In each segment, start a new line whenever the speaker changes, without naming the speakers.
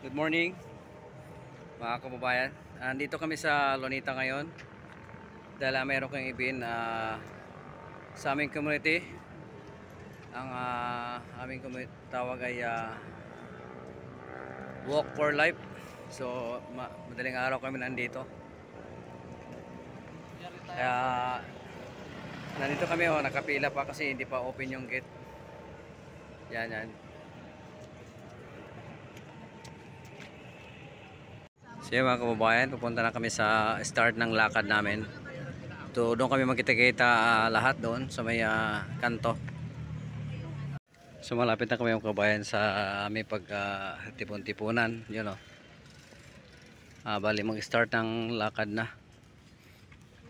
Good morning mga kababayan. Andito kami sa Lunita ngayon dahil mayroon kang event sa aming community. Ang aming tawag ay Walk for Life. So madaling araw kami nandito. Kaya nandito kami, nakapila pa kasi hindi pa open yung gate. Yan. So mga kababayan, pupunta na kami sa start ng lakad namin. Doon kami magkita-kita lahat doon sa may kanto. So malapit na kami mga kababayan sa aming tipon-tipunan. Yun o. Bali mag-start ng lakad na.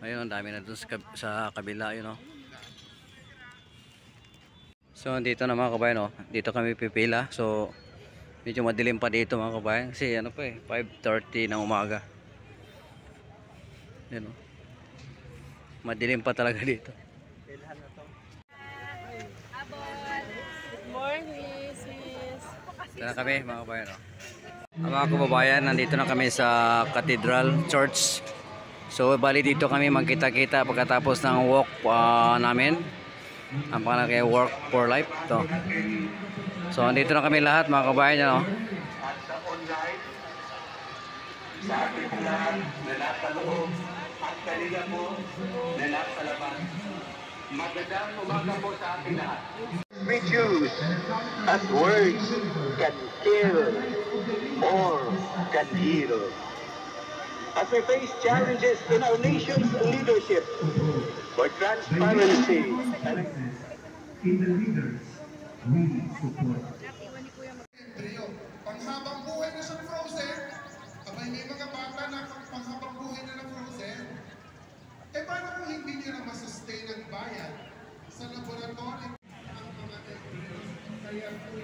Ayun, dami na doon sa kabila. Yun o. So dito na mga kababayan o. Dito kami pipila. So medyo madilim pa dito mga kabayan. Kasi 5:30 ng umaga. Yun o. Madilim pa talaga dito.
Good morning, sis.
Ito na kami mga kababayan o. Mga kababayan, nandito na kami sa Cathedral Church. So bali dito kami magkita-kita pagkatapos ng walk namin. Ang pangalan kay Walk for Life to. So andito na kami lahat mga kababayan o.
Sa online, sa ating lahat na nasa loob at kanila po na nasa labas. Magandang umaga po sa ating lahat. We choose as words can kill or can heal. As we face challenges in our nation's leadership for transparency and
in the leaders we support.
Panghabang buhay na siya frozen, abay may mga bata na panghabang buhay na frozen. Paano kung hindi nyo na masustain ang bayan sa laboratory ang mga embryos? Kaya tuloy